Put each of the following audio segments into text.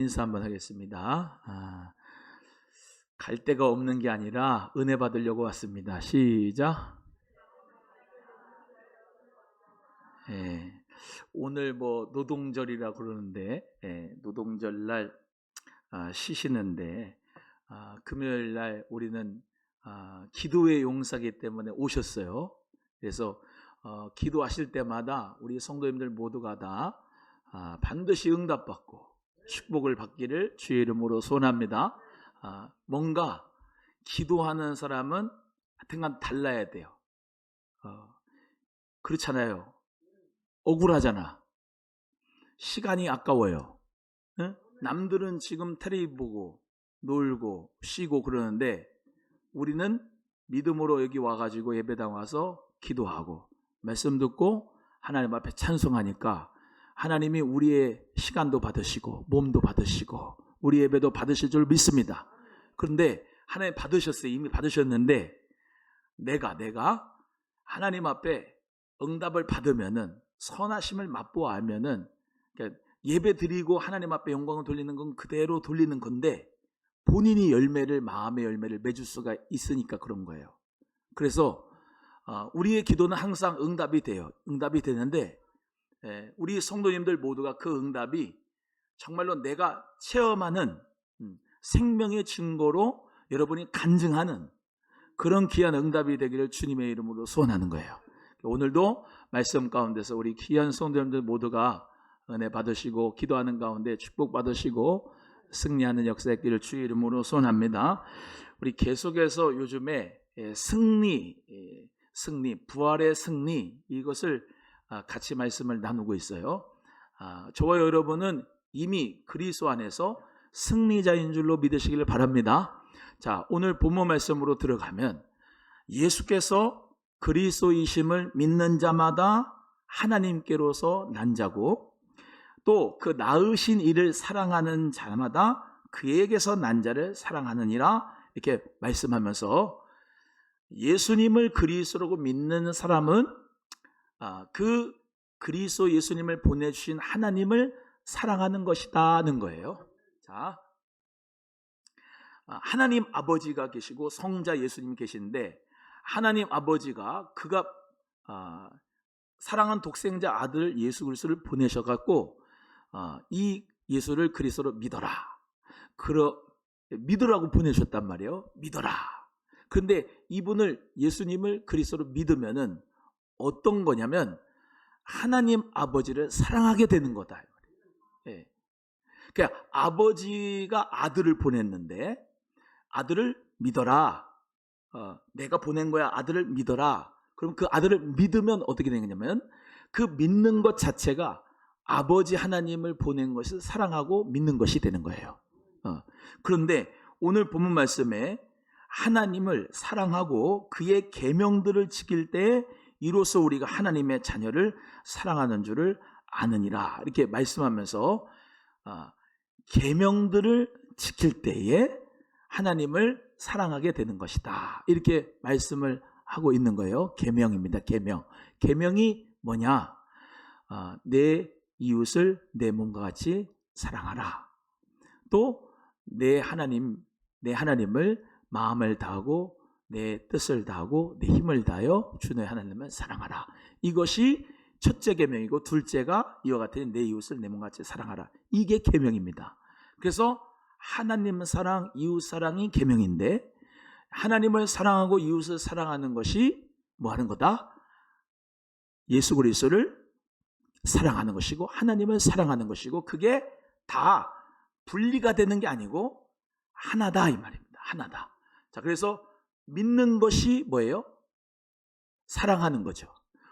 인사 한번 하겠습니다. 갈 데가 없는 게 아니라 은혜 받으려고 왔습니다. 시작. 예, 오늘 뭐 노동절이라 그러는데 노동절 날 쉬시는데 금요일 날 우리는 기도의 용사기 때문에 오셨어요. 그래서 기도하실 때마다 우리 성도님들 모두가 다 반드시 응답받고 축복을 받기를 주의 이름으로 소원합니다. 뭔가 기도하는 사람은 하여튼간 달라야 돼요. 그렇잖아요. 억울하잖아. 시간이 아까워요. 응? 남들은 지금 텔레비 보고 놀고 쉬고 그러는데 우리는 믿음으로 여기 와가지고 예배당 와서 기도하고 말씀 듣고 하나님 앞에 찬송하니까 하나님이 우리의 시간도 받으시고 몸도 받으시고 우리 예배도 받으실 줄 믿습니다. 그런데 하나님 받으셨어요. 이미 받으셨는데 내가 하나님 앞에 응답을 받으면은 선하심을 맛보아 알면은 그러니까 예배 드리고 하나님 앞에 영광을 돌리는 건 그대로 돌리는 건데 본인이 마음의 열매를 맺을 수가 있으니까 그런 거예요. 그래서 우리의 기도는 항상 응답이 돼요. 응답이 되는데 우리 성도님들 모두가 그 응답이 정말로 내가 체험하는 생명의 증거로 여러분이 간증하는 그런 귀한 응답이 되기를 주님의 이름으로 소원하는 거예요. 오늘도 말씀 가운데서 우리 귀한 성도님들 모두가 은혜 받으시고 기도하는 가운데 축복 받으시고 승리하는 역사 있기를 주의 이름으로 소원합니다. 우리 계속해서 요즘에 승리, 부활의 승리 이것을 같이 말씀을 나누고 있어요. 저와 여러분은 이미 그리스도 안에서 승리자인 줄로 믿으시기를 바랍니다. 자, 오늘 본문 말씀으로 들어가면 예수께서 그리스도이심을 믿는 자마다 하나님께로서 난 자고 또 그 낳으신 이를 사랑하는 자마다 그에게서 난 자를 사랑하느니라 이렇게 말씀하면서 예수님을 그리스도라고 믿는 사람은 그 그리스도 예수님을 보내주신 하나님을 사랑하는 것이다는 거예요. 자, 하나님 아버지가 계시고 성자 예수님이 계신데 하나님 아버지가 그가 사랑한 독생자 아들 예수 그리스도를 보내셔갖고 이 예수를 그리스도로 믿어라. 믿으라고 보내셨단 말이에요. 믿어라. 그런데 이분을 예수님을 그리스도로 믿으면은 어떤 거냐면 하나님 아버지를 사랑하게 되는 거다. 예. 그러니까 아버지가 아들을 보냈는데 아들을 믿어라. 내가 보낸 거야. 아들을 믿어라. 그럼 그 아들을 믿으면 어떻게 되느냐면 그 믿는 것 자체가 아버지 하나님을 보낸 것을 사랑하고 믿는 것이 되는 거예요. 그런데 오늘 본문 말씀에 하나님을 사랑하고 그의 계명들을 지킬 때 이로써 우리가 하나님의 자녀를 사랑하는 줄을 아느니라 이렇게 말씀하면서 계명들을 지킬 때에 하나님을 사랑하게 되는 것이다 이렇게 말씀을 하고 있는 거예요. 계명입니다. 계명이 뭐냐? 내 이웃을 내 몸과 같이 사랑하라. 또 내 하나님을 마음을 다하고 내 뜻을 다하고 내 힘을 다하여 주 너의 하나님을 사랑하라. 이것이 첫째 계명이고 둘째가 이와 같은 내 이웃을 내 몸같이 사랑하라. 이게 계명입니다. 그래서 하나님 사랑, 이웃 사랑이 계명인데 하나님을 사랑하고 이웃을 사랑하는 것이 뭐 하는 거다? 예수 그리스도를 사랑하는 것이고 하나님을 사랑하는 것이고 그게 다 분리가 되는 게 아니고 하나다 이 말입니다. 하나다. 자, 그래서 믿는 것이 뭐예요? 사랑하는 거죠.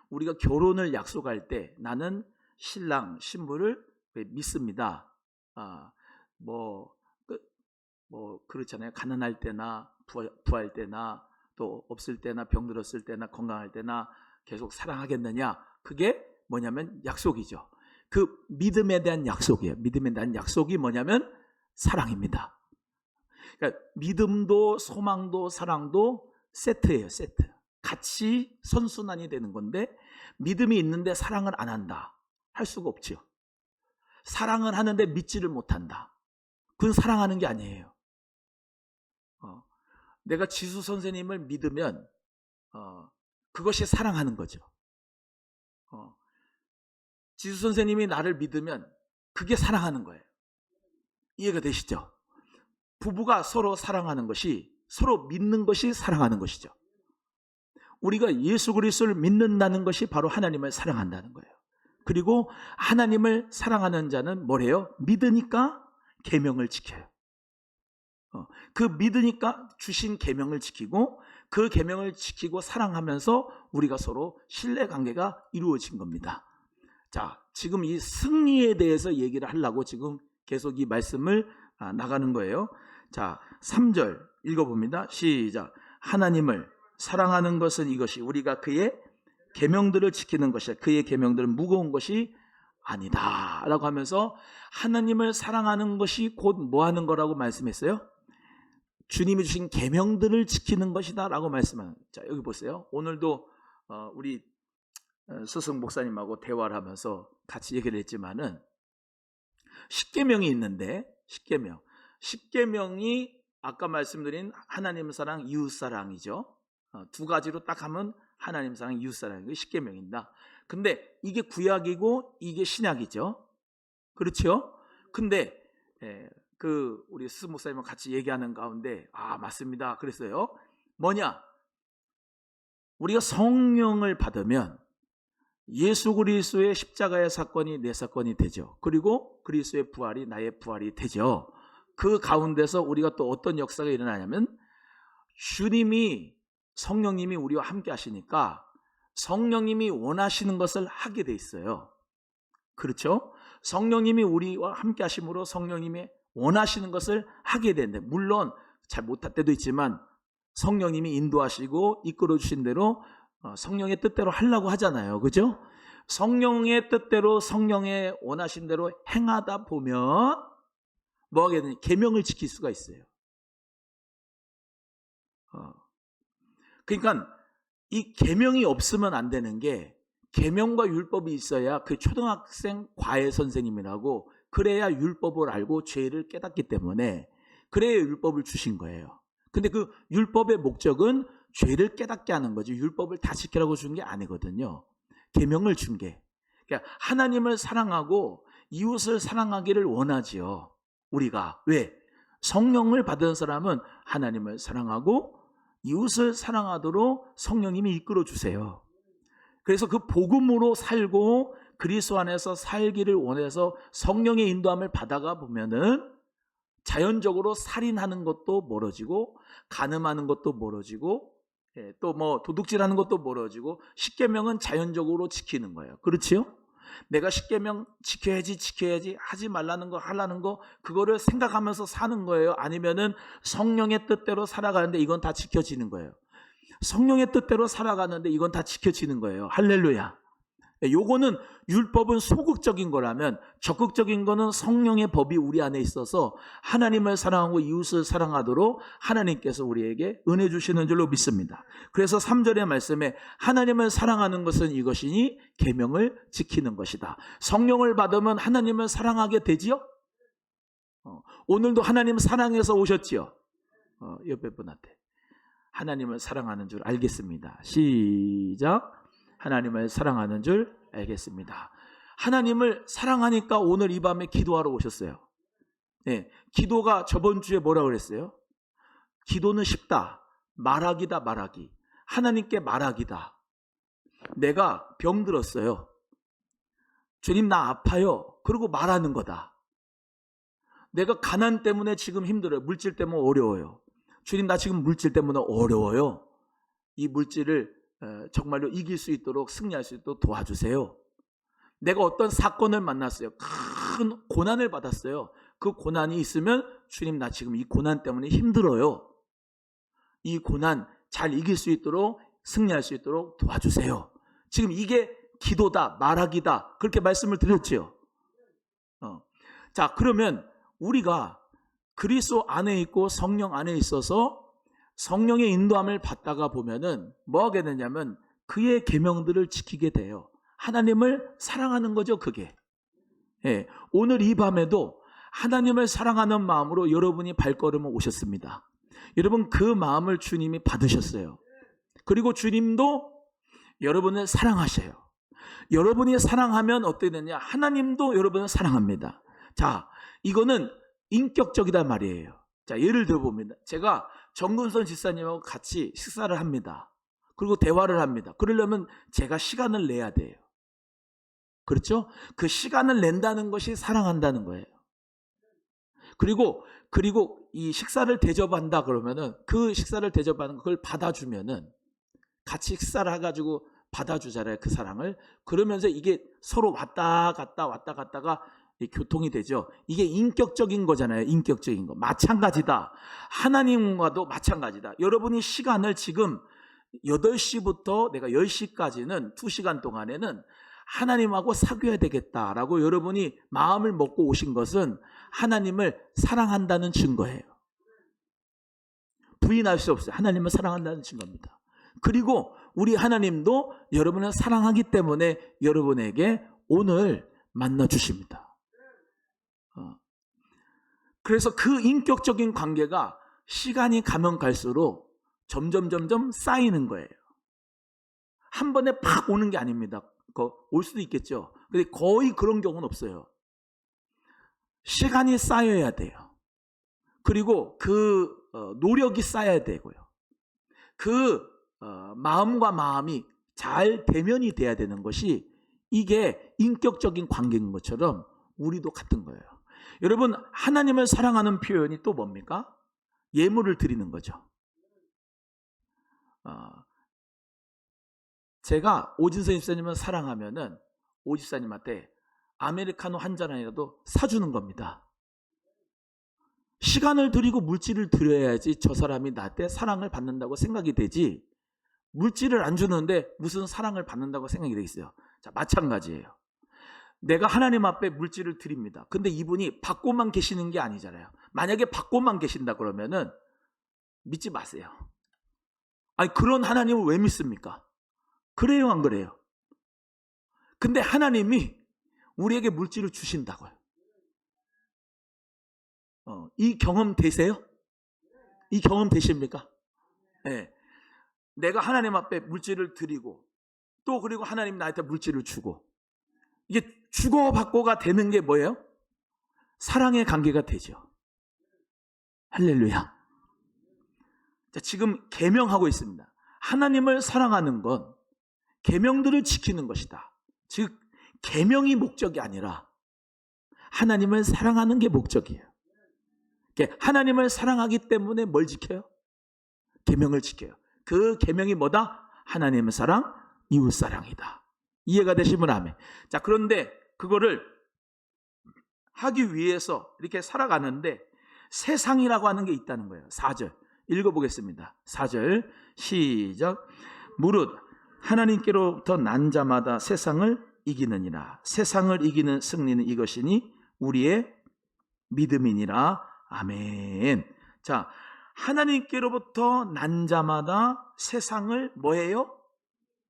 우리가 결혼을 약속할 때 나는 신랑, 신부를 믿습니다. 그렇잖아요. 가난할 때나 부할 때나 또 없을 때나 병들었을 때나 건강할 때나 계속 사랑하겠느냐. 그게 뭐냐면 약속이죠. 그 믿음에 대한 약속이에요. 믿음에 대한 약속이 뭐냐면 사랑입니다. 그러니까 믿음도 소망도 사랑도 세트예요. 세트. 같이 선순환이 되는 건데 믿음이 있는데 사랑을 안 한다. 할 수가 없죠. 사랑을 하는데 믿지를 못한다. 그건 사랑하는 게 아니에요. 내가 지수 선생님을 믿으면 그것이 사랑하는 거죠. 지수 선생님이 나를 믿으면 그게 사랑하는 거예요. 이해가 되시죠? 부부가 서로 사랑하는 것이, 서로 믿는 것이 사랑하는 것이죠. 우리가 예수 그리스도를 믿는다는 것이 바로 하나님을 사랑한다는 거예요. 그리고 하나님을 사랑하는 자는 뭐래요? 믿으니까 계명을 지켜요. 그 믿으니까 주신 계명을 지키고, 그 계명을 지키고 사랑하면서 우리가 서로 신뢰관계가 이루어진 겁니다. 자, 지금 이 승리에 대해서 얘기를 하려고 지금 계속 이 말씀을 나가는 거예요. 자, 3절 읽어봅니다. 시작. 하나님을 사랑하는 것은 이것이, 우리가 그의 계명들을 지키는 것이야. 그의 계명들은 무거운 것이 아니다 라고 하면서 하나님을 사랑하는 것이 곧 뭐 하는 거라고 말씀했어요? 주님이 주신 계명들을 지키는 것이다 라고 말씀하는. 자, 여기 보세요. 오늘도 우리 스승 목사님하고 대화를 하면서 같이 얘기를 했지만은 십계명이 있는데, 십계명이 아까 말씀드린 하나님 사랑, 이웃 사랑이죠. 두 가지로 딱 하면 하나님 사랑, 이웃 사랑이 십계명입니다. 근데 이게 구약이고 이게 신약이죠. 그렇죠? 근데 그 우리 스승 목사님과 같이 얘기하는 가운데 맞습니다 그랬어요. 뭐냐? 우리가 성령을 받으면 예수 그리스도의 십자가의 사건이 내 사건이 되죠. 그리고 그리스도의 부활이 나의 부활이 되죠. 그 가운데서 우리가 또 어떤 역사가 일어나냐면, 주님이, 성령님이 우리와 함께 하시니까 성령님이 원하시는 것을 하게 돼 있어요. 그렇죠? 성령님이 우리와 함께 하심으로 성령님이 원하시는 것을 하게 되는데, 물론 잘 못할 때도 있지만 성령님이 인도하시고 이끌어 주신 대로 성령의 뜻대로 하려고 하잖아요. 그죠? 성령의 뜻대로, 성령의 원하신 대로 행하다 보면 뭐 하게 되냐? 계명을 지킬 수가 있어요. 그러니까 이 계명이 없으면 안 되는 게, 계명과 율법이 있어야 그 초등학생 과외 선생님이라고, 그래야 율법을 알고 죄를 깨닫기 때문에, 그래야 율법을 주신 거예요. 근데 그 율법의 목적은 죄를 깨닫게 하는 거지, 율법을 다 지키라고 준 게 아니거든요. 계명을 준 게. 그러니까 하나님을 사랑하고 이웃을 사랑하기를 원하지요. 우리가. 왜? 성령을 받은 사람은 하나님을 사랑하고 이웃을 사랑하도록 성령님이 이끌어 주세요. 그래서 그 복음으로 살고 그리스도 안에서 살기를 원해서 성령의 인도함을 받아가 보면은 자연적으로 살인하는 것도 멀어지고, 간음하는 것도 멀어지고, 또 뭐 도둑질하는 것도 멀어지고, 십계명은 자연적으로 지키는 거예요. 그렇지요? 내가 십계명 지켜야지 하지 말라는 거, 하라는 거, 그거를 생각하면서 사는 거예요? 아니면은 성령의 뜻대로 살아가는데 이건 다 지켜지는 거예요? 성령의 뜻대로 살아가는데 이건 다 지켜지는 거예요. 할렐루야. 요거는 율법은 소극적인 거라면, 적극적인 거는 성령의 법이 우리 안에 있어서 하나님을 사랑하고 이웃을 사랑하도록 하나님께서 우리에게 은혜 주시는 줄로 믿습니다. 그래서 3절의 말씀에 하나님을 사랑하는 것은 이것이니 계명을 지키는 것이다. 성령을 받으면 하나님을 사랑하게 되지요? 오늘도 하나님 사랑해서 오셨지요? 옆에 분한테 하나님을 사랑하는 줄 알겠습니다. 시작. 하나님을 사랑하는 줄 알겠습니다. 하나님을 사랑하니까 오늘 이 밤에 기도하러 오셨어요. 네, 기도가 저번 주에 뭐라고 그랬어요? 기도는 쉽다. 말하기다, 말하기. 하나님께 말하기다. 내가 병들었어요. 주님, 나 아파요. 그리고 말하는 거다. 내가 가난 때문에 지금 힘들어요. 물질 때문에 어려워요. 주님, 나 지금 물질 때문에 어려워요. 이 물질을 정말로 이길 수 있도록, 승리할 수 있도록 도와주세요. 내가 어떤 사건을 만났어요. 큰 고난을 받았어요. 그 고난이 있으면 주님, 나 지금 이 고난 때문에 힘들어요. 이 고난 잘 이길 수 있도록, 승리할 수 있도록 도와주세요. 지금 이게 기도다, 말하기다, 그렇게 말씀을 드렸죠. 자, 그러면 우리가 그리스도 안에 있고 성령 안에 있어서 성령의 인도함을 받다가 보면은 뭐 하게 되냐면 그의 계명들을 지키게 돼요. 하나님을 사랑하는 거죠, 그게. 예, 오늘 이 밤에도 하나님을 사랑하는 마음으로 여러분이 발걸음을 오셨습니다. 여러분 그 마음을 주님이 받으셨어요. 그리고 주님도 여러분을 사랑하셔요. 여러분이 사랑하면 어떻게 되냐? 하나님도 여러분을 사랑합니다. 자, 이거는 인격적이단 말이에요. 자, 예를 들어 봅니다. 제가 정근선 집사님하고 같이 식사를 합니다. 그리고 대화를 합니다. 그러려면 제가 시간을 내야 돼요. 그렇죠? 그 시간을 낸다는 것이 사랑한다는 거예요. 그리고 이 식사를 대접한다 그러면은 그 식사를 대접하는 그걸 받아주면은 같이 식사를 해가지고 받아주잖아요. 그 사랑을. 그러면서 이게 서로 왔다 갔다가 교통이 되죠. 이게 인격적인 거잖아요. 인격적인 거. 마찬가지다. 하나님과도 마찬가지다. 여러분이 시간을 지금 8시부터 내가 10시까지는 2시간 동안에는 하나님하고 사귀어야 되겠다라고 여러분이 마음을 먹고 오신 것은 하나님을 사랑한다는 증거예요. 부인할 수 없어요. 하나님을 사랑한다는 증거입니다. 그리고 우리 하나님도 여러분을 사랑하기 때문에 여러분에게 오늘 만나주십니다. 그래서 그 인격적인 관계가 시간이 가면 갈수록 점점 쌓이는 거예요. 한 번에 팍 오는 게 아닙니다. 올 수도 있겠죠. 근데 거의 그런 경우는 없어요. 시간이 쌓여야 돼요. 그리고 그 노력이 쌓여야 되고요. 그 마음과 마음이 잘 대면이 돼야 되는 것이 이게 인격적인 관계인 것처럼 우리도 같은 거예요. 여러분 하나님을 사랑하는 표현이 또 뭡니까? 예물을 드리는 거죠. 제가 오진선 집사님을 사랑하면은 오 집사님한테 아메리카노 한 잔이라도 사주는 겁니다. 시간을 들이고 물질을 드려야지 저 사람이 나한테 사랑을 받는다고 생각이 되지, 물질을 안 주는데 무슨 사랑을 받는다고 생각이 되겠어요. 자, 마찬가지예요. 내가 하나님 앞에 물질을 드립니다. 근데 이분이 받고만 계시는 게 아니잖아요. 만약에 받고만 계신다 그러면은 믿지 마세요. 아니 그런 하나님을 왜 믿습니까? 그래요 안 그래요? 근데 하나님이 우리에게 물질을 주신다고요. 이 경험 되세요? 이 경험 되십니까? 네. 내가 하나님 앞에 물질을 드리고 또 그리고 하나님 나한테 물질을 주고 이게 주고받고가 되는 게 뭐예요? 사랑의 관계가 되죠. 할렐루야. 자, 지금 계명하고 있습니다. 하나님을 사랑하는 건 계명들을 지키는 것이다. 즉 계명이 목적이 아니라 하나님을 사랑하는 게 목적이에요. 하나님을 사랑하기 때문에 뭘 지켜요? 계명을 지켜요. 그 계명이 뭐다? 하나님의 사랑, 이웃 사랑이다. 이해가 되시면 아멘. 자, 그런데 그거를 하기 위해서 이렇게 살아가는데 세상이라고 하는 게 있다는 거예요. 4절 읽어보겠습니다. 4절 시작. 무릇 하나님께로부터 난 자마다 세상을 이기느니라. 세상을 이기는 승리는 이것이니 우리의 믿음이니라. 아멘. 자, 하나님께로부터 난 자마다 세상을 뭐예요?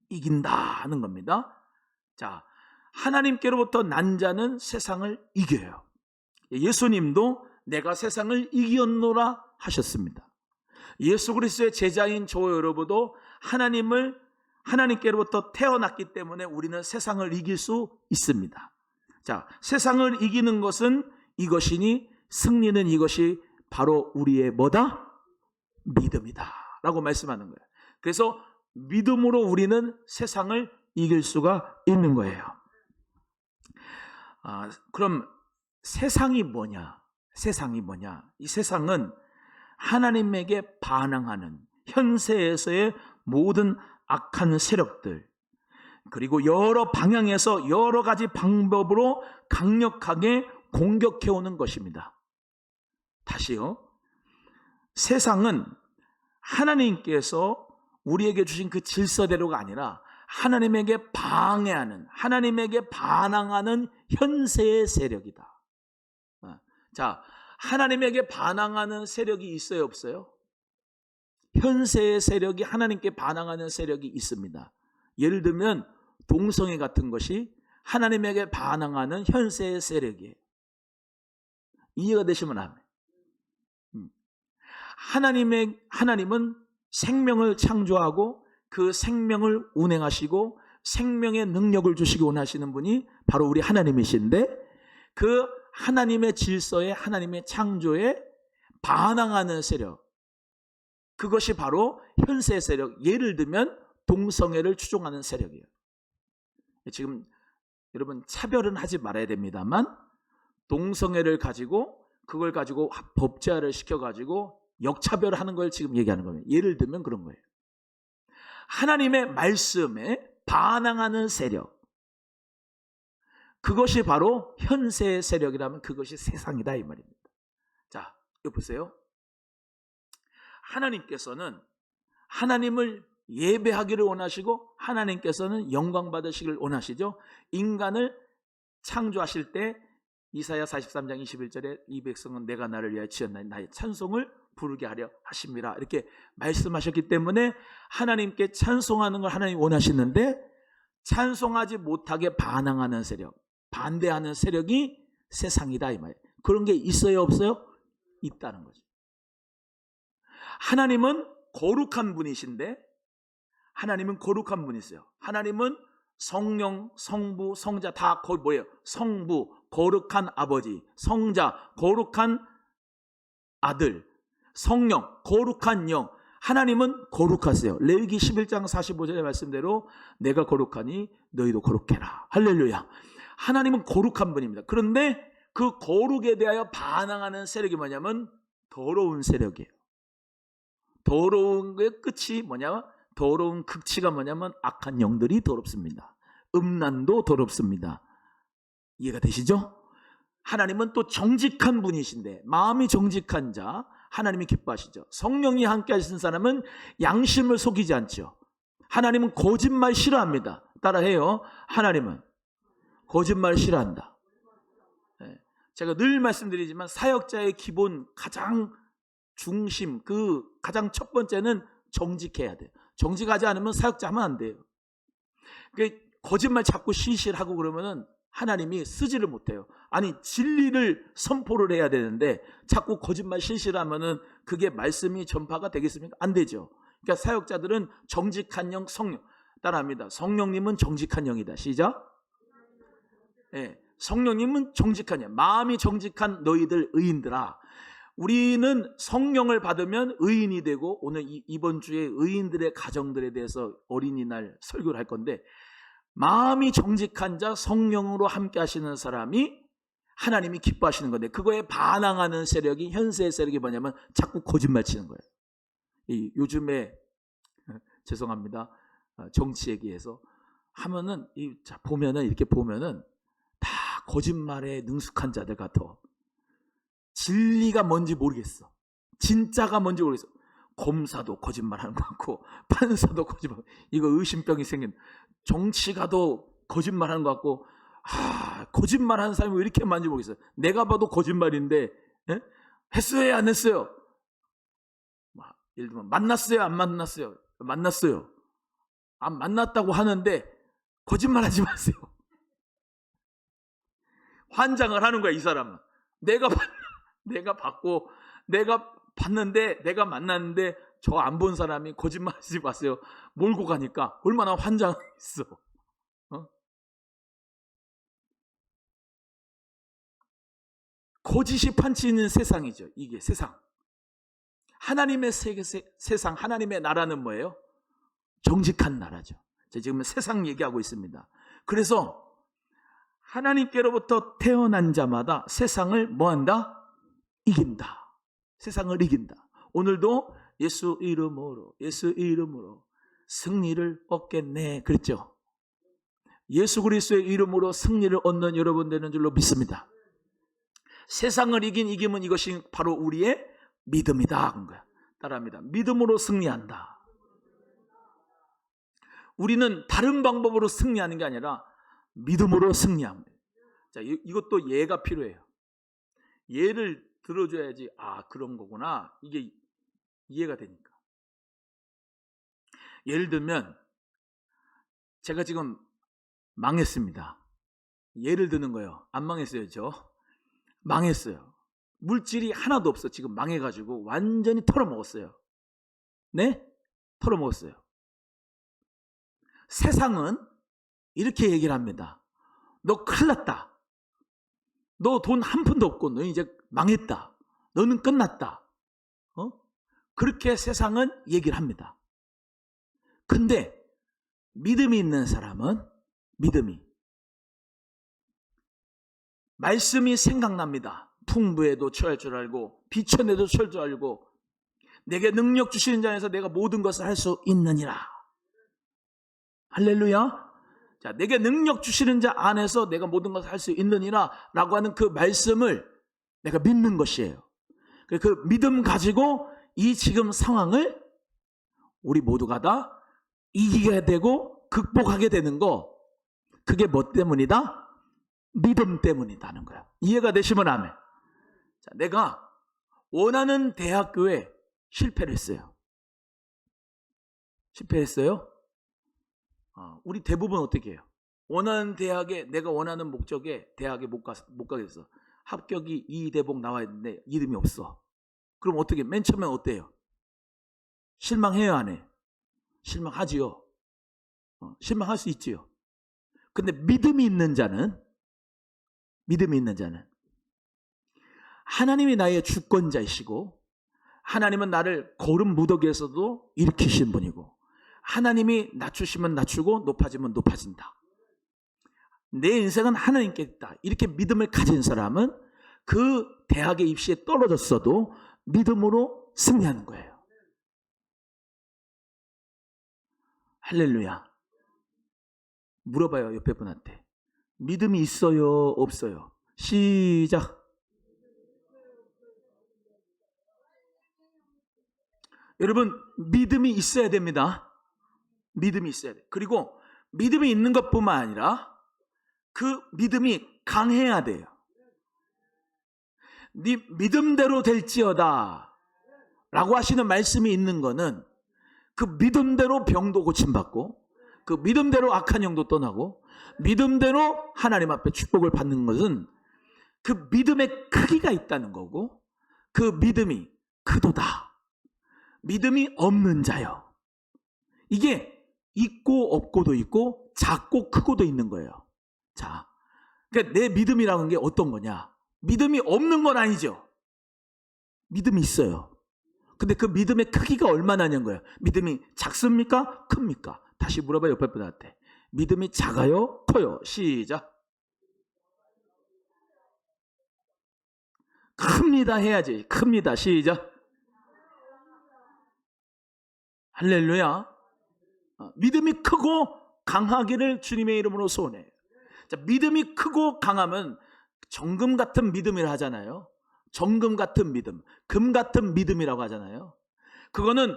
이긴다는 겁니다. 자, 하나님께로부터 난 자는 세상을 이겨요. 예수님도 내가 세상을 이겼노라 하셨습니다. 예수 그리스도의 제자인 저 여러분도 하나님께로부터 태어났기 때문에 우리는 세상을 이길 수 있습니다. 자, 세상을 이기는 것은 이것이니 승리는 이것이 바로 우리의 뭐다? 믿음이다 라고 말씀하는 거예요. 그래서 믿음으로 우리는 세상을 이길 수가 있는 거예요. 그럼 세상이 뭐냐? 세상이 뭐냐? 이 세상은 하나님에게 반항하는 현세에서의 모든 악한 세력들, 그리고 여러 방향에서 여러 가지 방법으로 강력하게 공격해오는 것입니다. 다시요. 세상은 하나님께서 우리에게 주신 그 질서대로가 아니라 하나님에게 방해하는, 하나님에게 반항하는 현세의 세력이다. 자, 하나님에게 반항하는 세력이 있어요, 없어요? 현세의 세력이 하나님께 반항하는 세력이 있습니다. 예를 들면 동성애 같은 것이 하나님에게 반항하는 현세의 세력이에요. 이해가 되시면 아멘. 하나님은 생명을 창조하고 그 생명을 운행하시고 생명의 능력을 주시기 원하시는 분이 바로 우리 하나님이신데, 그 하나님의 질서에, 하나님의 창조에 반항하는 세력, 그것이 바로 현세 세력. 예를 들면 동성애를 추종하는 세력이에요. 지금 여러분 차별은 하지 말아야 됩니다만, 동성애를 가지고 그걸 가지고 법제화를 시켜가지고 역차별하는 걸 지금 얘기하는 겁니다. 예를 들면 그런 거예요. 하나님의 말씀에 반항하는 세력, 그것이 바로 현세의 세력이라면 그것이 세상이다 이 말입니다. 자, 이거 보세요. 하나님께서는 하나님을 예배하기를 원하시고 하나님께서는 영광 받으시기를 원하시죠. 인간을 창조하실 때 이사야 43장 21절에 이 백성은 내가 나를 위하여 지었나니 나의 찬송을 부르게 하려 하심이라, 이렇게 말씀하셨기 때문에 하나님께 찬송하는 걸 하나님이 원하시는데, 찬송하지 못하게 반항하는 세력, 반대하는 세력이 세상이다 이 말이에요. 그런 게 있어요 없어요? 있다는 거죠. 하나님은 거룩한 분이신데, 하나님은 거룩한 분이세요. 하나님은 성령, 성부, 성자 다 뭐예요? 성부, 거룩한 아버지, 성자, 거룩한 아들, 성령, 거룩한 영. 하나님은 거룩하세요. 레위기 11장 45절의 말씀대로 내가 거룩하니 너희도 거룩해라. 할렐루야. 하나님은 거룩한 분입니다. 그런데 그 거룩에 대하여 반항하는 세력이 뭐냐면 더러운 세력이에요. 더러운 게 끝이 뭐냐? 더러운 극치가 뭐냐면 악한 영들이 더럽습니다. 음란도 더럽습니다. 이해가 되시죠? 하나님은 또 정직한 분이신데, 마음이 정직한 자 하나님이 기뻐하시죠. 성령이 함께 하시는 사람은 양심을 속이지 않죠. 하나님은 거짓말 싫어합니다. 따라해요. 하나님은 거짓말 싫어한다. 제가 늘 말씀드리지만 사역자의 기본 가장 중심, 그 가장 첫 번째는 정직해야 돼요. 정직하지 않으면 사역자 하면 안 돼요. 거짓말 자꾸 시실하고 그러면은 하나님이 쓰지를 못해요. 아니, 진리를 선포를 해야 되는데 자꾸 거짓말 실실하면은 그게 말씀이 전파가 되겠습니까? 안 되죠. 그러니까 사역자들은 정직한 영, 성령. 따라합니다. 성령님은 정직한 영이다. 시작. 네, 성령님은 정직한 영. 마음이 정직한 너희들 의인들아. 우리는 성령을 받으면 의인이 되고, 오늘 이번 주에 의인들의 가정들에 대해서 어린이날 설교를 할 건데, 마음이 정직한 자, 성령으로 함께 하시는 사람이 하나님이 기뻐하시는 건데, 그거에 반항하는 세력이, 현세의 세력이 뭐냐면 자꾸 거짓말 치는 거예요. 요즘에 죄송합니다, 정치 얘기해서 하면은 보면은 이렇게 보면은 다 거짓말에 능숙한 자들 같아. 진리가 뭔지 모르겠어. 진짜가 뭔지 모르겠어. 검사도 거짓말하는 것 같고 판사도 거짓말, 이거 의심병이 생긴, 정치가도 거짓말하는 것 같고, 거짓말하는 사람이 왜 이렇게 많은지 모르겠어요. 내가 봐도 거짓말인데, 했어요 안 했어요? 예를 들면 만났어요 안 만났어요? 만났어요. 안 만났다고 하는데 거짓말하지 마세요. 환장을 하는 거야 이 사람은. 내가 받고 내가 봤는데, 내가 만났는데 저 안 본 사람이 거짓말하지 마세요 몰고 가니까 얼마나 환장했어. 거짓이 판치는 세상이죠. 이게 세상. 하나님의 세상, 하나님의 나라는 뭐예요? 정직한 나라죠. 제가 지금 세상 얘기하고 있습니다. 그래서 하나님께로부터 태어난 자마다 세상을 뭐한다? 이긴다. 세상을 이긴다. 오늘도 예수 이름으로 승리를 얻겠네 그랬죠. 예수 그리스도의 이름으로 승리를 얻는 여러분 되는 줄로 믿습니다. 세상을 이김은 이것이 바로 우리의 믿음이다 그런 거야. 따라합니다. 믿음으로 승리한다. 우리는 다른 방법으로 승리하는 게 아니라 믿음으로 승리합니다. 자, 이것도 예가 필요해요. 예를 들어줘야지 그런 거구나, 이게 이해가 되니까. 예를 들면 제가 지금 망했습니다. 예를 드는 거예요. 안 망했어요 저? 망했어요. 물질이 하나도 없어. 지금 망해가지고 완전히 털어먹었어요. 네? 털어먹었어요. 세상은 이렇게 얘기를 합니다. 너 큰일 났다. 너 돈 한 푼도 없고 너 이제 망했다. 너는 끝났다. 그렇게 세상은 얘기를 합니다. 근데 믿음이 있는 사람은 말씀이 생각납니다. 풍부에도 처할 줄 알고 비천에도 처할 줄 알고 내게 능력 주시는 자에서 내가 모든 것을 할 수 있느니라. 할렐루야. 자, 내게 능력 주시는 자 안에서 내가 모든 것을 할 수 있느니라 라고 하는 그 말씀을 내가 믿는 것이에요. 그 믿음 가지고 이 지금 상황을 우리 모두가 다 이기게 되고 극복하게 되는 거, 그게 뭐 때문이다? 믿음 때문이다는 거야. 이해가 되시면 아멘. 자, 내가 원하는 대학교에 실패를 했어요. 실패했어요? 우리 대부분 어떻게 해요? 원하는 대학에, 내가 원하는 목적에 대학에 못 가겠어. 합격이 이대복 나와야 되는데 이름이 없어. 그럼 어떻게? 맨 처음엔 어때요? 실망해요, 안 해? 실망하지요. 실망할 수 있지요. 근데 믿음이 있는 자는 하나님이 나의 주권자이시고 하나님은 나를 거름 무더기에서도 일으키신 분이고 하나님이 낮추시면 낮추고 높아지면 높아진다. 내 인생은 하나님께 있다. 이렇게 믿음을 가진 사람은 그 대학의 입시에 떨어졌어도 믿음으로 승리하는 거예요. 할렐루야. 물어봐요, 옆에 분한테. 믿음이 있어요, 없어요? 시작. 여러분, 믿음이 있어야 됩니다. 믿음이 있어야 돼요. 그리고 믿음이 있는 것뿐만 아니라 그 믿음이 강해야 돼요. 네 믿음대로 될지어다 라고 하시는 말씀이 있는 거는 그 믿음대로 병도 고침받고 그 믿음대로 악한 영도 떠나고 믿음대로 하나님 앞에 축복을 받는 것은 그 믿음의 크기가 있다는 거고 그 믿음이 크도다. 믿음이 없는 자요. 이게 있고 없고도 있고 작고 크고도 있는 거예요. 자, 그러니까 내 믿음이라는 게 어떤 거냐? 믿음이 없는 건 아니죠. 믿음이 있어요. 근데 그 믿음의 크기가 얼마나냐는 거예요. 믿음이 작습니까? 큽니까? 다시 물어봐요, 옆에 분한테. 믿음이 작아요? 커요? 시작. 큽니다 해야지. 큽니다. 시작. 할렐루야. 믿음이 크고 강하기를 주님의 이름으로 소원해요. 자, 믿음이 크고 강하면 정금 같은 믿음이라 하잖아요. 정금 같은 믿음, 금 같은 믿음이라고 하잖아요. 그거는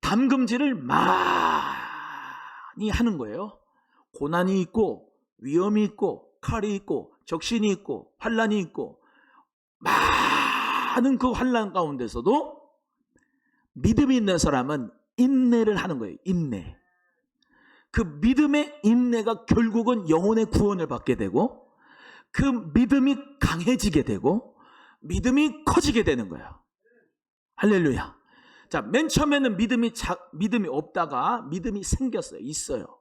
담금질을 많이 하는 거예요. 고난이 있고 위험이 있고 칼이 있고 적신이 있고 환란이 있고 많은 그 환란 가운데서도 믿음이 있는 사람은 인내를 하는 거예요. 인내. 그 믿음의 인내가 결국은 영혼의 구원을 받게 되고 그 믿음이 강해지게 되고 믿음이 커지게 되는 거예요. 할렐루야. 자, 맨 처음에는 믿음이 없다가 믿음이 생겼어요. 있어요.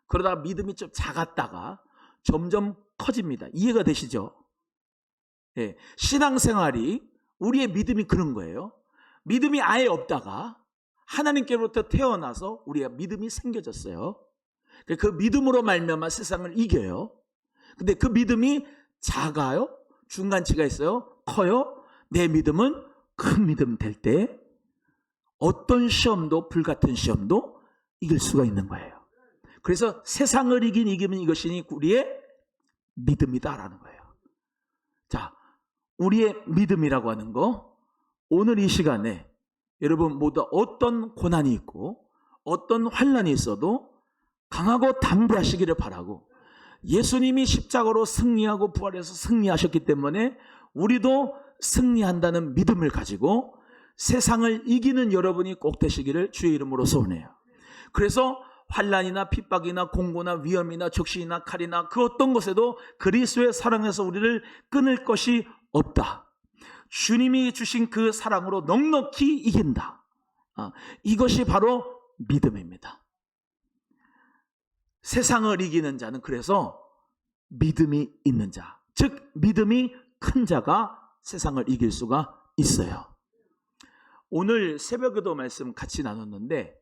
그러다가 믿음이 좀 작았다가 점점 커집니다. 이해가 되시죠? 예, 신앙생활이 우리의 믿음이 그런 거예요. 믿음이 아예 없다가 하나님께로부터 태어나서 우리가 믿음이 생겨졌어요. 그 믿음으로 말미암아 세상을 이겨요. 근데 그 믿음이 작아요? 중간치가 있어요? 커요? 내 믿음은 큰 믿음 될 때 어떤 시험도 불같은 시험도 이길 수가 있는 거예요. 그래서 세상을 이기면 이것이니 우리의 믿음이다라는 거예요. 자, 우리의 믿음이라고 하는 거 오늘 이 시간에 여러분 모두 어떤 고난이 있고 어떤 환난이 있어도 강하고 담대하시기를 바라고 예수님이 십자가로 승리하고 부활해서 승리하셨기 때문에 우리도 승리한다는 믿음을 가지고 세상을 이기는 여러분이 꼭 되시기를 주의 이름으로 소원해요. 그래서 환난이나 핍박이나 공고나 위험이나 적신이나 칼이나 그 어떤 것에도 그리스도의 사랑에서 우리를 끊을 것이 없다. 주님이 주신 그 사랑으로 넉넉히 이긴다. 이것이 바로 믿음입니다. 세상을 이기는 자는 그래서 믿음이 있는 자, 즉 믿음이 큰 자가 세상을 이길 수가 있어요. 오늘 새벽에도 말씀 같이 나눴는데,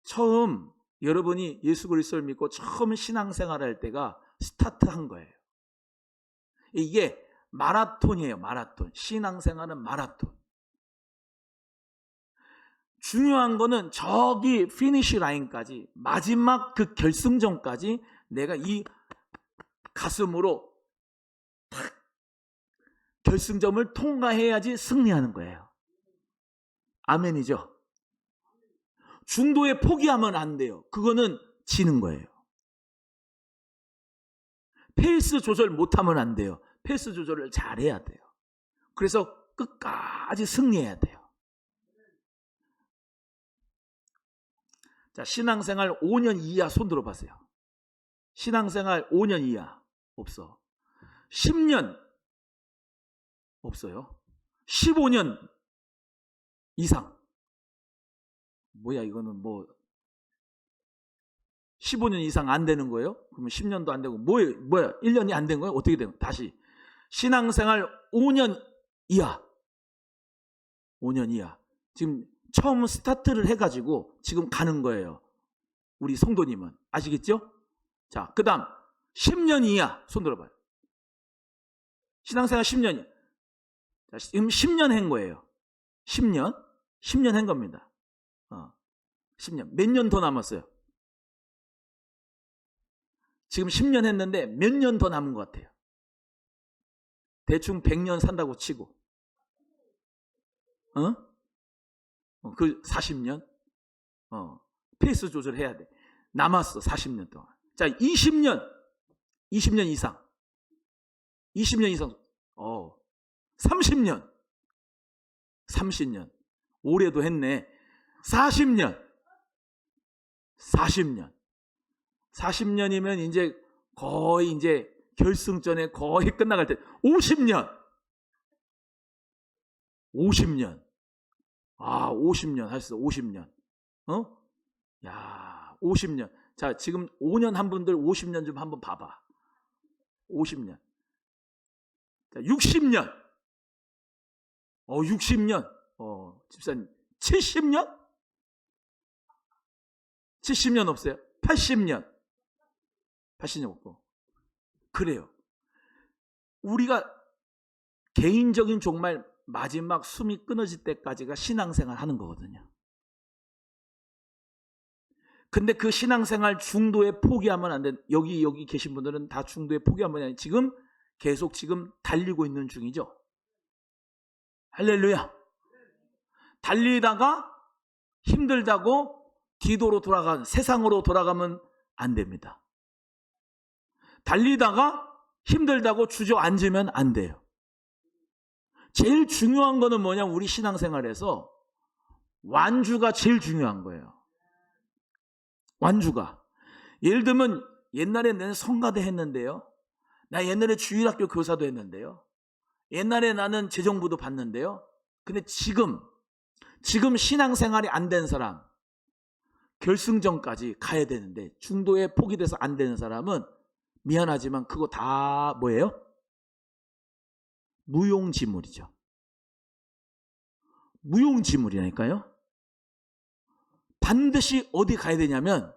처음 여러분이 예수 그리스도를 믿고 처음 신앙생활 할 때가 스타트한 거예요. 이게 마라톤이에요. 마라톤. 신앙생활은 마라톤. 중요한 거는 저기 피니시 라인까지, 마지막 그 결승점까지 내가 이 가슴으로 탁 결승점을 통과해야지 승리하는 거예요. 아멘이죠. 중도에 포기하면 안 돼요. 그거는 지는 거예요. 페이스 조절 못하면 안 돼요. 페이스 조절을 잘해야 돼요. 그래서 끝까지 승리해야 돼요. 자, 신앙생활 5년 이하 손 들어보세요. 신앙생활 5년 이하 없어. 10년 없어요. 15년 이상. 뭐야 이거는 뭐 15년 이상 안 되는 거예요? 그러면 10년도 안 되고 뭐야 1년이 안 된 거예요? 어떻게 되는 거예요? 다시 신앙생활 5년 이하. 5년 이하. 지금 처음 스타트를 해가지고 지금 가는 거예요. 우리 성도님은. 아시겠죠? 자, 그 다음 10년 이하 손 들어봐요. 신앙생활 10년이야. 자, 지금 10년 한 거예요. 10년 한 겁니다. 10년. 몇 년 더 남았어요? 지금 10년 했는데 몇 년 더 남은 것 같아요? 대충 100년 산다고 치고. 그 40년? 페이스 조절해야 돼. 남았어. 40년 동안. 자, 20년 이상. 20년 이상. 30년. 올해도 했네. 40년이면 이제 거의 이제 결승전에 거의 끝나갈 때 50년. 50년 하셨어. 50년. 야, 50년. 자, 지금 5년 한 분들 50년 좀 한번 봐봐. 50년. 자, 60년. 60년. 집사님. 70년? 70년 없어요? 80년 없고. 그래요. 우리가 개인적인 정말 마지막 숨이 끊어질 때까지가 신앙생활 하는 거거든요. 근데 그 신앙생활 중도에 포기하면 안 돼. 여기 계신 분들은 다 중도에 포기하면 안 돼. 지금 계속 지금 달리고 있는 중이죠. 할렐루야. 달리다가 힘들다고 기도로 돌아가는, 세상으로 돌아가면 안 됩니다. 달리다가 힘들다고 주저앉으면 안 돼요. 제일 중요한 거는 뭐냐? 우리 신앙생활에서 완주가 제일 중요한 거예요. 완주가. 예를 들면 옛날에 나는 성가대 했는데요. 나 옛날에 주일학교 교사도 했는데요. 옛날에 나는 재정부도 받는데요. 근데 지금 신앙생활이 안 된 사람, 결승전까지 가야 되는데 중도에 포기돼서 안 되는 사람은 미안하지만 그거 다 뭐예요? 무용지물이죠. 무용지물이라니까요. 반드시 어디 가야 되냐면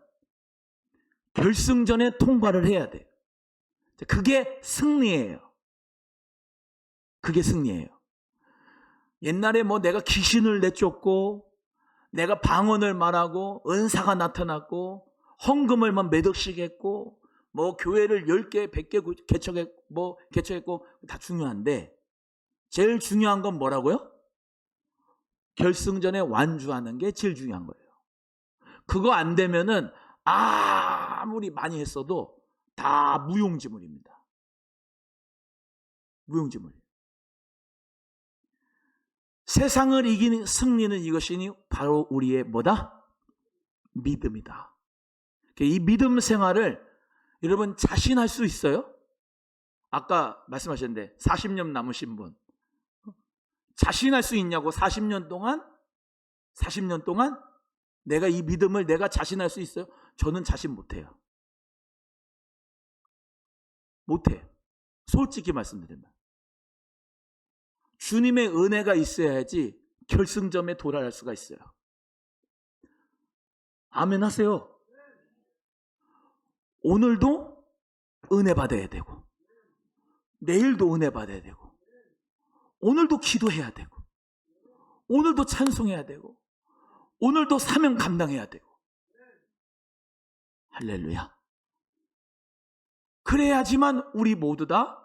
결승전에 통과를 해야 돼요. 그게 승리예요. 그게 승리예요. 옛날에 뭐 내가 귀신을 내쫓고 내가 방언을 말하고 은사가 나타났고 헌금을 몇 억씩 했고 뭐 교회를 10개, 100개 개척했고 다 중요한데 제일 중요한 건 뭐라고요? 결승전에 완주하는 게 제일 중요한 거예요. 그거 안 되면은 아무리 많이 했어도 다 무용지물입니다. 무용지물. 세상을 이기는 승리는 이것이니 바로 우리의 뭐다? 믿음이다. 이 믿음 생활을 여러분 자신할 수 있어요? 아까 말씀하셨는데 40년 남으신 분 자신할 수 있냐고. 40년 동안 내가 이 믿음을 내가 자신할 수 있어요? 저는 자신 못해요. 못해. 솔직히 말씀드리면 주님의 은혜가 있어야지 결승점에 도달할 수가 있어요. 아멘 하세요. 오늘도 은혜 받아야 되고, 내일도 은혜 받아야 되고, 오늘도 기도해야 되고, 오늘도 찬송해야 되고, 오늘도 사명 감당해야 되고. 할렐루야. 그래야지만 우리 모두 다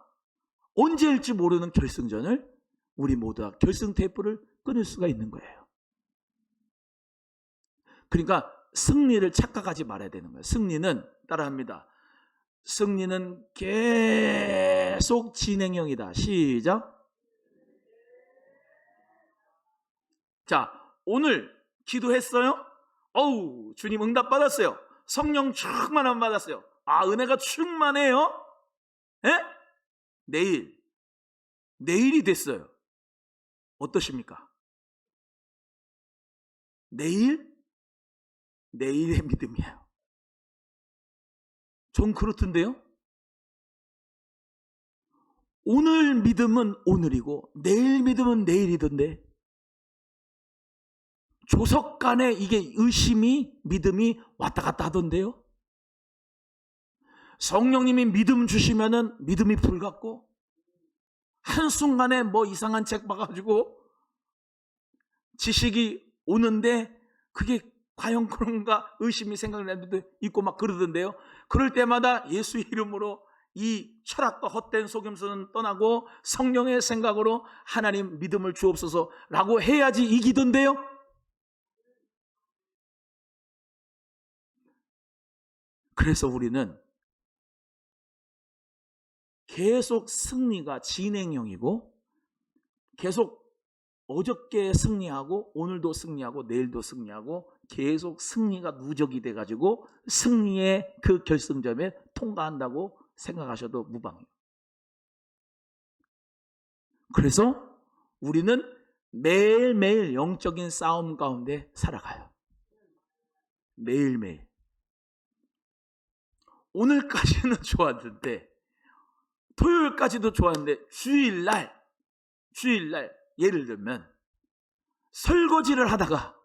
언제일지 모르는 결승전을 우리 모두 다 결승 테이프를 끊을 수가 있는 거예요. 그러니까 승리를 착각하지 말아야 되는 거예요. 승리는 따라합니다. 승리는 계속 진행형이다. 시작. 자, 오늘 기도했어요? 어우, 주님 응답 받았어요. 성령 충만함 받았어요. 아, 은혜가 충만해요? 예? 내일이 됐어요. 어떠십니까? 내일의 믿음이에요. 전 그렇던데요. 오늘 믿음은 오늘이고 내일 믿음은 내일이던데, 조석 간에 이게 믿음이 왔다 갔다 하던데요. 성령님이 믿음 주시면은 믿음이 불같고, 한순간에 뭐 이상한 책 봐가지고 지식이 오는데 그게 과연 그런가 의심이 생각날 때도 있고 막 그러던데요. 그럴 때마다 예수 이름으로 이 철학과 헛된 속임수는 떠나고 성령의 생각으로 하나님 믿음을 주옵소서라고 해야지 이기던데요. 그래서 우리는 계속 승리가 진행형이고, 계속 어저께 승리하고 오늘도 승리하고 내일도 승리하고 계속 승리가 누적이 돼가지고 승리의 그 결승점에 통과한다고 생각하셔도 무방해요. 그래서 우리는 매일매일 영적인 싸움 가운데 살아가요. 매일매일. 오늘까지는 좋았는데, 토요일까지도 좋았는데 주일날 예를 들면 설거지를 하다가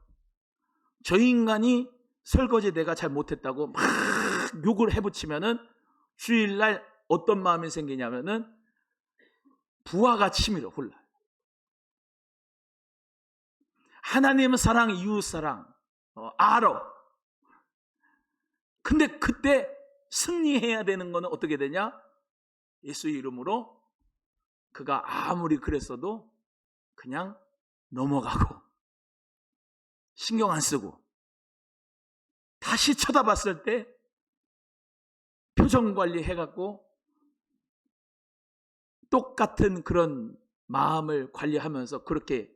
저 인간이 설거지 내가 잘 못했다고 막 욕을 해붙이면은 주일날 어떤 마음이 생기냐면은 부하가 치밀어 홀라. 하나님은 사랑, 이웃 사랑 알아. 근데 그때 승리해야 되는 거는 어떻게 되냐? 예수의 이름으로 그가 아무리 그랬어도 그냥 넘어가고 신경 안 쓰고, 다시 쳐다봤을 때 표정 관리 해갖고 똑같은 그런 마음을 관리하면서 그렇게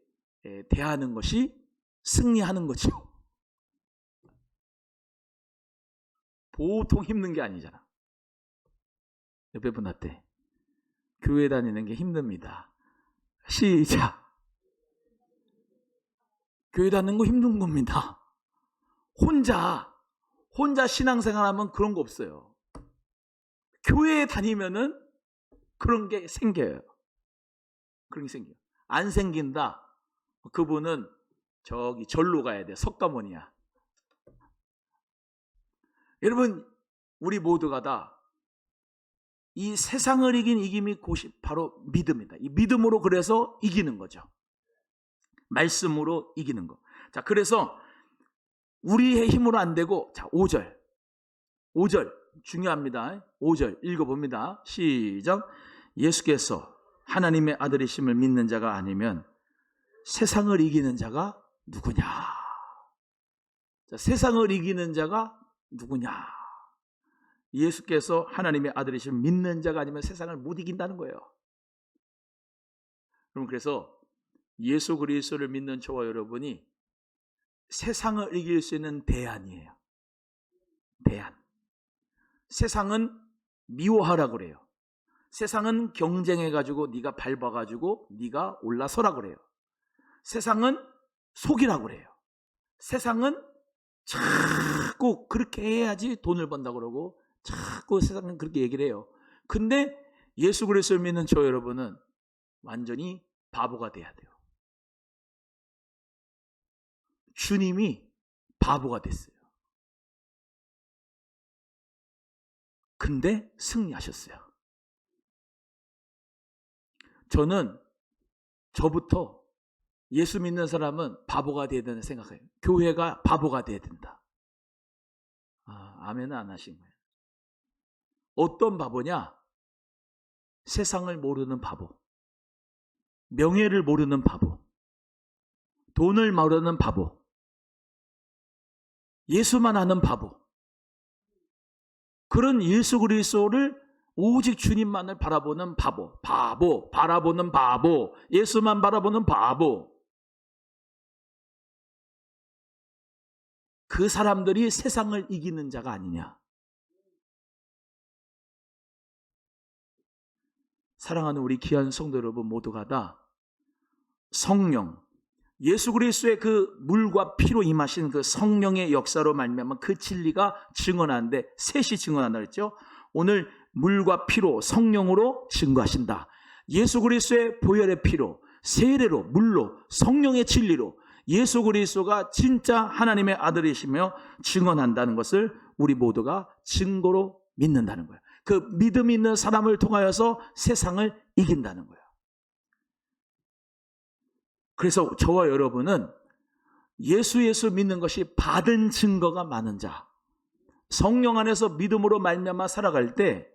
대하는 것이 승리하는 거죠. 보통 힘든 게 아니잖아. 옆에 분한테 교회 다니는 게 힘듭니다. 시작. 교회 다니는 거 힘든 겁니다. 혼자 신앙생활하면 그런 거 없어요. 교회에 다니면은 그런 게 생겨요. 그런 게 생겨요. 안 생긴다. 그분은 저기 절로 가야 돼. 석가모니야. 여러분, 우리 모두가 다 이 세상을 이긴 이김이 곧이 바로 믿음이다. 이 믿음으로 그래서 이기는 거죠. 말씀으로 이기는 거. 자, 그래서 우리의 힘으로 안 되고, 자, 5절 중요합니다. 5절 읽어봅니다. 시작. 예수께서 하나님의 아들이심을 믿는 자가 아니면 세상을 이기는 자가 누구냐? 자, 세상을 이기는 자가 누구냐? 예수께서 하나님의 아들이심을 믿는 자가 아니면 세상을 못 이긴다는 거예요. 그럼 그래서 예수 그리스도를 믿는 저와 여러분이 세상을 이길 수 있는 대안이에요. 대안. 세상은 미워하라고 그래요. 세상은 경쟁해가지고 네가 밟아가지고 네가 올라서라 그래요. 세상은 속이라고 그래요. 세상은 자꾸 그렇게 해야지 돈을 번다 그러고 자꾸 세상은 그렇게 얘기를 해요. 근데 예수 그리스도를 믿는 저 여러분은 완전히 바보가 돼야 돼요. 주님이 바보가 됐어요. 근데 승리하셨어요. 저부터 예수 믿는 사람은 바보가 돼야 된다 생각해요. 교회가 바보가 돼야 된다. 아멘은 안 하신 거예요. 어떤 바보냐? 세상을 모르는 바보, 명예를 모르는 바보, 돈을 모르는 바보, 예수만 아는 바보. 그런 예수 그리스도를 오직 주님만을 바라보는 바보, 바라보는 바보, 예수만 바라보는 바보. 그 사람들이 세상을 이기는 자가 아니냐. 사랑하는 우리 귀한 성도 여러분 모두가 다 성령, 예수 그리스도의 그 물과 피로 임하신 그 성령의 역사로 말미암아 그 진리가 증언하는데 셋이 증언한다 그랬죠. 오늘 물과 피로 성령으로 증거하신다. 예수 그리스도의 보혈의 피로 세례로 물로 성령의 진리로 예수 그리스도가 진짜 하나님의 아들이시며 증언한다는 것을 우리 모두가 증거로 믿는다는 거예요. 그 믿음 있는 사람을 통하여서 세상을 이긴다는 거예요. 그래서 저와 여러분은 예수 믿는 것이 받은 증거가 많은 자, 성령 안에서 믿음으로 말미암아 살아갈 때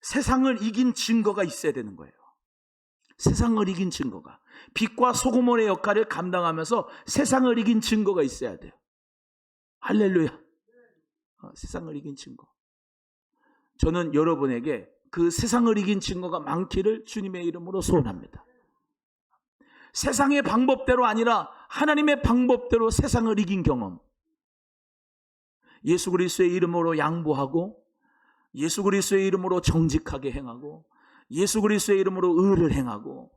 세상을 이긴 증거가 있어야 되는 거예요. 세상을 이긴 증거가. 빛과 소금의 역할을 감당하면서 세상을 이긴 증거가 있어야 돼요. 할렐루야. 세상을 이긴 증거. 저는 여러분에게 그 세상을 이긴 증거가 많기를 주님의 이름으로 소원합니다. 세상의 방법대로 아니라 하나님의 방법대로 세상을 이긴 경험. 예수 그리스도의 이름으로 양보하고 예수 그리스도의 이름으로 정직하게 행하고 예수 그리스도의 이름으로 의를 행하고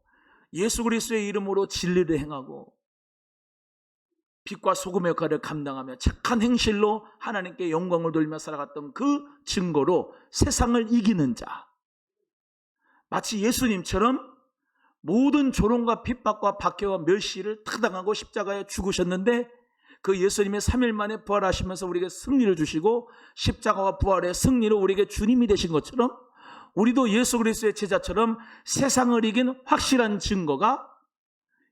예수 그리스도의 이름으로 진리를 행하고 빛과 소금의 역할을 감당하며 착한 행실로 하나님께 영광을 돌리며 살아갔던 그 증거로 세상을 이기는 자. 마치 예수님처럼 모든 조롱과 핍박과 박해와 멸시를 타당하고 십자가에 죽으셨는데 그 예수님의 3일 만에 부활하시면서 우리에게 승리를 주시고 십자가와 부활의 승리로 우리에게 주님이 되신 것처럼 우리도 예수 그리스도의 제자처럼 세상을 이긴 확실한 증거가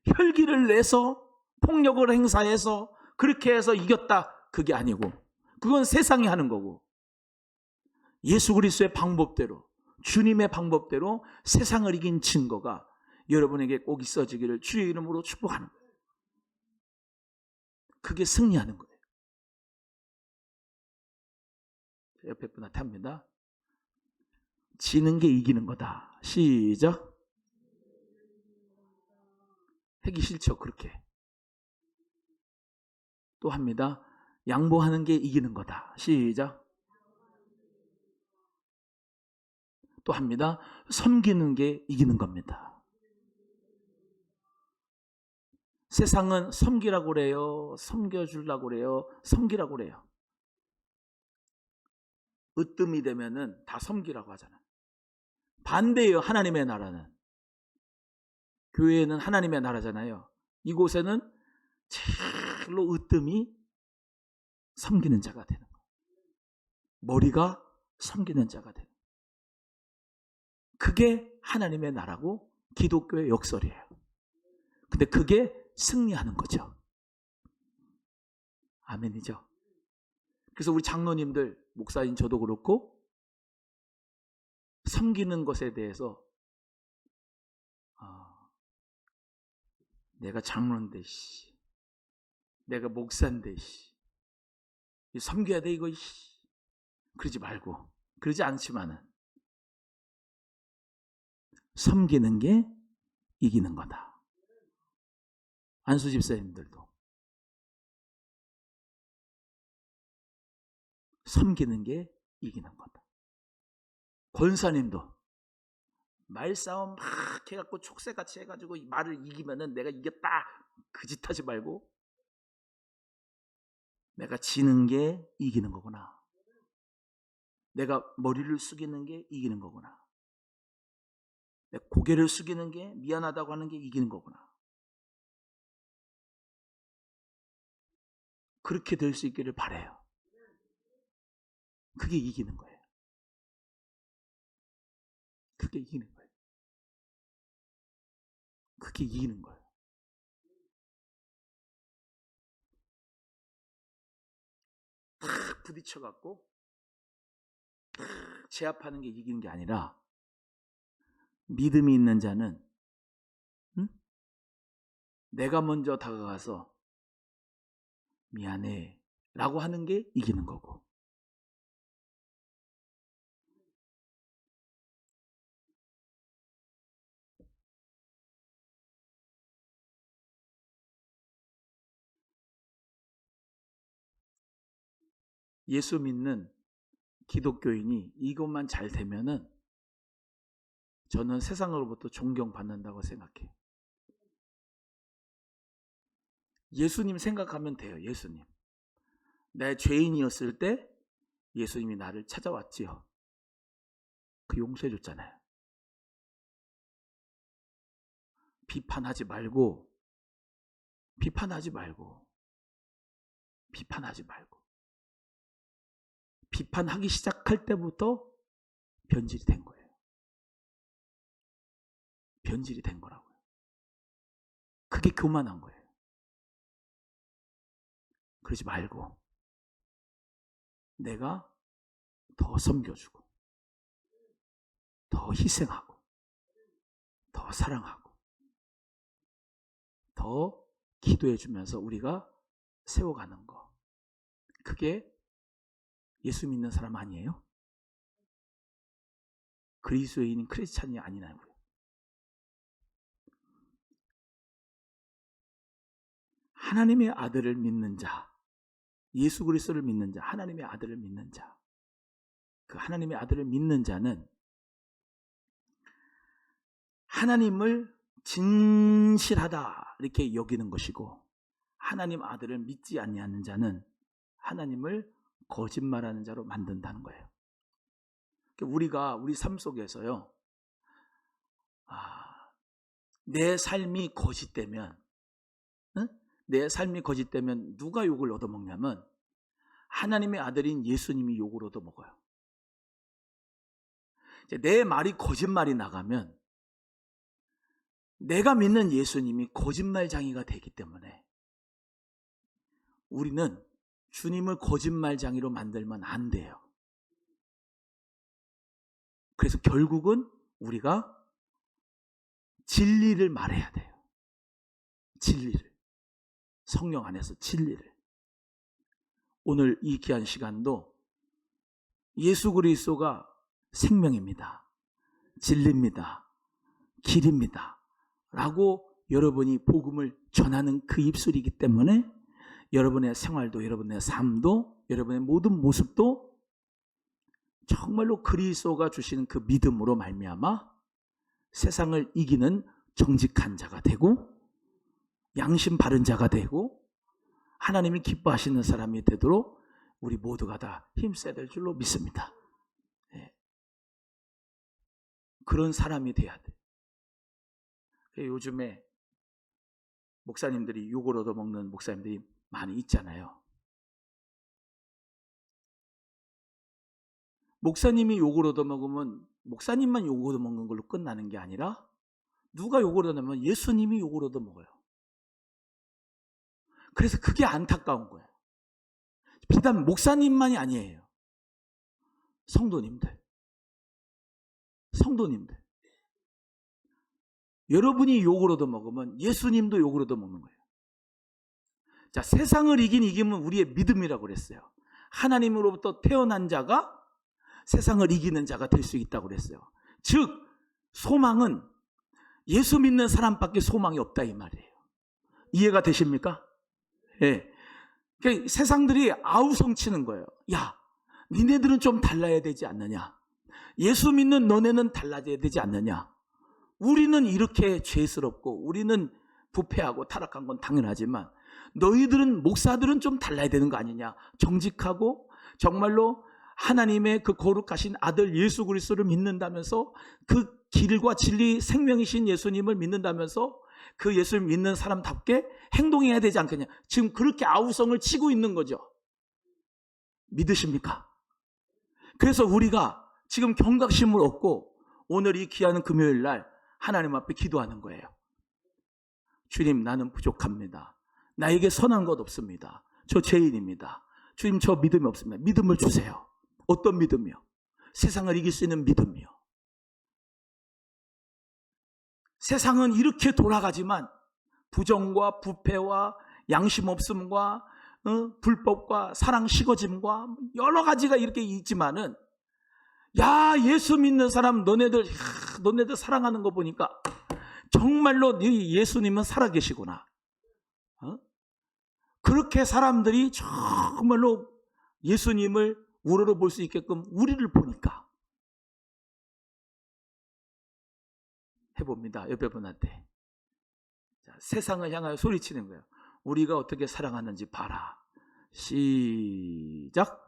혈기를 내서 폭력을 행사해서 그렇게 해서 이겼다. 그게 아니고 그건 세상이 하는 거고 예수 그리스도의 방법대로 주님의 방법대로 세상을 이긴 증거가 여러분에게 꼭 있어지기를 주의 이름으로 축복하는 거예요. 그게 승리하는 거예요. 옆에 분한테 합니다. 지는 게 이기는 거다. 시작. 하기 싫죠. 그렇게. 또 합니다. 양보하는 게 이기는 거다. 시작. 또 합니다. 섬기는 게 이기는 겁니다. 세상은 섬기라고 그래요. 섬겨주려고 그래요. 섬기라고 그래요. 으뜸이 되면은 다 섬기라고 하잖아요. 반대예요. 하나님의 나라는. 교회는 하나님의 나라잖아요. 이곳에는 제일로 으뜸이 섬기는 자가 되는 거예요. 머리가 섬기는 자가 되는 거예요. 그게 하나님의 나라고 기독교의 역설이에요. 근데 그게 승리하는 거죠. 아멘이죠. 그래서 우리 장로님들, 목사인 저도 그렇고 섬기는 것에 대해서 내가 장로인데 내가 목사인데 섬겨야 돼 이거 그러지 말고 그러지 않지만은 섬기는 게 이기는 거다. 안수 집사님들도 섬기는 게 이기는 거다. 권사님도 말싸움 막 해갖고 촉새같이 해가지고 말을 이기면은 내가 이겼다 그 짓 하지 말고 내가 지는 게 이기는 거구나. 내가 머리를 숙이는 게 이기는 거구나. 내 고개를 숙이는 게 미안하다고 하는 게 이기는 거구나. 그렇게 될 수 있기를 바라요. 그게 이기는 거예요. 그게 이기는 거예요. 그게 이기는 거예요. 탁 부딪혀갖고 제압하는 게 이기는 게 아니라 믿음이 있는 자는 내가 먼저 다가가서 미안해 라고 하는 게 이기는 거고, 예수 믿는 기독교인이 이것만 잘 되면은 저는 세상으로부터 존경받는다고 생각해요. 예수님 생각하면 돼요. 예수님. 내 죄인이었을 때 예수님이 나를 찾아왔지요. 그 용서해 줬잖아요. 비판하지 말고 비판하기 시작할 때부터 변질이 된 거예요. 변질이 된 거라고요. 그게 교만한 거예요. 그러지 말고 내가 더 섬겨주고 더 희생하고 더 사랑하고 더 기도해주면서 우리가 세워가는 거, 그게 예수 믿는 사람 아니에요? 그리스도인인 크리스찬이 아니냐고요. 하나님의 아들을 믿는 자, 예수 그리스도를 믿는 자, 하나님의 아들을 믿는 자, 그 하나님의 아들을 믿는 자는 하나님을 진실하다 이렇게 여기는 것이고, 하나님 아들을 믿지 아니하는 자는 하나님을 거짓말하는 자로 만든다는 거예요. 우리가 우리 삶 속에서요, 내 삶이 거짓되면, 내 삶이 거짓되면 누가 욕을 얻어먹냐면 하나님의 아들인 예수님이 욕을 얻어먹어요. 내 말이 거짓말이 나가면 내가 믿는 예수님이 거짓말장이가 되기 때문에 우리는 주님을 거짓말장이로 만들면 안 돼요. 그래서 결국은 우리가 진리를 말해야 돼요. 진리를. 성령 안에서 진리를. 오늘 이 귀한 시간도 예수 그리스도가 생명입니다. 진리입니다. 길입니다. 라고 여러분이 복음을 전하는 그 입술이기 때문에 여러분의 생활도, 여러분의 삶도, 여러분의 모든 모습도 정말로 그리스도가 주시는 그 믿음으로 말미암아 세상을 이기는 정직한 자가 되고 양심 바른 자가 되고 하나님이 기뻐하시는 사람이 되도록 우리 모두가 다 힘써야 될 줄로 믿습니다. 네. 그런 사람이 돼야 돼. 요즘에 목사님들이 욕을 얻어먹는 목사님들이 많이 있잖아요. 목사님이 욕을 얻어먹으면 목사님만 욕을 얻어먹는 걸로 끝나는 게 아니라 누가 욕을 얻어먹으면 예수님이 욕을 얻어먹어요. 그래서 그게 안타까운 거예요. 비단 목사님만이 아니에요. 성도님들. 여러분이 욕을 얻어먹으면 예수님도 욕을 얻어먹는 거예요. 자, 세상을 이기면 우리의 믿음이라고 그랬어요. 하나님으로부터 태어난 자가 세상을 이기는 자가 될 수 있다고 그랬어요. 즉 소망은 예수 믿는 사람밖에 소망이 없다 이 말이에요. 이해가 되십니까? 예. 그러니까 세상들이 아우성치는 거예요. 야, 니네들은 좀 달라야 되지 않느냐? 예수 믿는 너네는 달라져야 되지 않느냐? 우리는 이렇게 죄스럽고 우리는 부패하고 타락한 건 당연하지만 너희들은, 목사들은 좀 달라야 되는 거 아니냐? 정직하고 정말로 하나님의 그 거룩하신 아들 예수 그리스도를 믿는다면서, 그 길과 진리 생명이신 예수님을 믿는다면서 그 예수를 믿는 사람답게 행동해야 되지 않겠냐? 지금 그렇게 아우성을 치고 있는 거죠. 믿으십니까? 그래서 우리가 지금 경각심을 얻고 오늘 이 귀한 금요일 날 하나님 앞에 기도하는 거예요. 주님, 나는 부족합니다. 나에게 선한 것 없습니다. 저 죄인입니다. 주님, 저 믿음이 없습니다. 믿음을 주세요. 어떤 믿음이요? 세상을 이길 수 있는 믿음이요. 세상은 이렇게 돌아가지만 부정과 부패와 양심 없음과 불법과 사랑 식어짐과 여러 가지가 이렇게 있지만은, 야, 예수 믿는 사람 너네들 사랑하는 거 보니까 정말로 예수님은 살아계시구나. 그렇게 사람들이 정말로 예수님을 우러러 볼 수 있게끔 우리를 보니까 해봅니다. 옆에 분한테. 자, 세상을 향하여 소리치는 거예요. 우리가 어떻게 사랑하는지 봐라. 시작.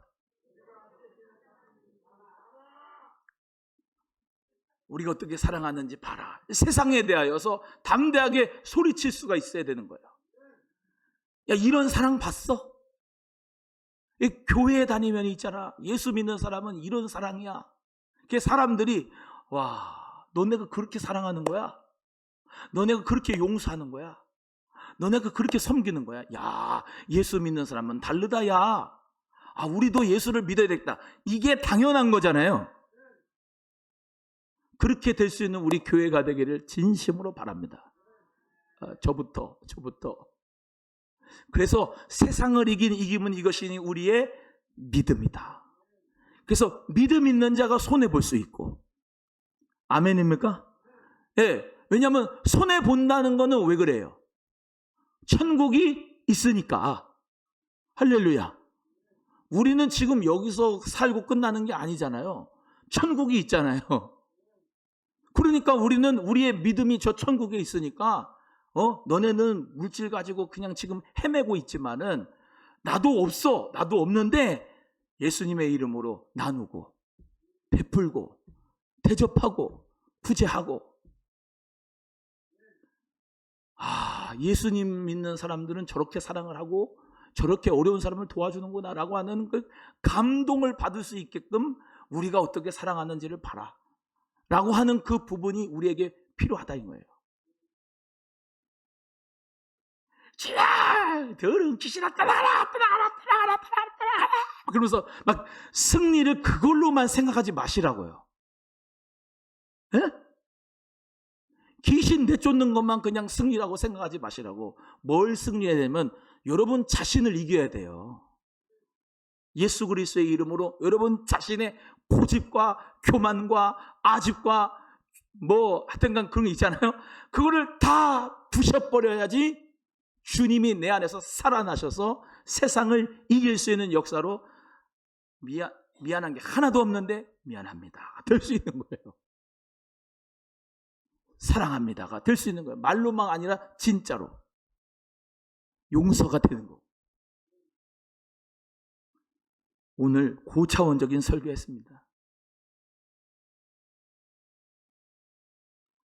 우리가 어떻게 사랑하는지 봐라. 세상에 대하여서 담대하게 소리칠 수가 있어야 되는 거예요. 야, 이런 사랑 봤어? 교회에 다니면 있잖아. 예수 믿는 사람은 이런 사랑이야. 그 사람들이, 와, 너네가 그렇게 사랑하는 거야? 너네가 그렇게 용서하는 거야? 너네가 그렇게 섬기는 거야? 야, 예수 믿는 사람은 다르다, 야. 아, 우리도 예수를 믿어야 되겠다. 이게 당연한 거잖아요. 그렇게 될 수 있는 우리 교회가 되기를 진심으로 바랍니다. 저부터. 그래서 세상을 이기면 이것이 우리의 믿음이다. 그래서 믿음 있는 자가 손해볼 수 있고. 아멘입니까? 예. 왜냐하면 손해본다는 거는 왜 그래요? 천국이 있으니까. 할렐루야. 우리는 지금 여기서 살고 끝나는 게 아니잖아요. 천국이 있잖아요. 그러니까 우리는 우리의 믿음이 저 천국에 있으니까, 너네는 물질 가지고 그냥 지금 헤매고 있지만은 나도 없는데 예수님의 이름으로 나누고 베풀고 대접하고 구제하고. 아, 예수님 믿는 사람들은 저렇게 사랑을 하고 저렇게 어려운 사람을 도와주는구나 라고 하는 그 감동을 받을 수 있게끔 우리가 어떻게 사랑하는지를 봐라 라고 하는 그 부분이 우리에게 필요하다는 거예요. 더러운 귀신아, 따라가라. 그러면서 막 승리를 그걸로만 생각하지 마시라고요. 에? 귀신 내쫓는 것만 그냥 승리라고 생각하지 마시라고. 뭘 승리해야 되면 여러분 자신을 이겨야 돼요. 예수 그리스도의 이름으로 여러분 자신의 고집과 교만과 아집과 하여튼간 그런 게 있잖아요. 그거를 다 부셔버려야지 주님이 내 안에서 살아나셔서 세상을 이길 수 있는 역사로 미안한 게 하나도 없는데 미안합니다 될 수 있는 거예요. 사랑합니다가 될 수 있는 거예요. 말로만 아니라 진짜로 용서가 되는 거고. 오늘 고차원적인 설교했습니다.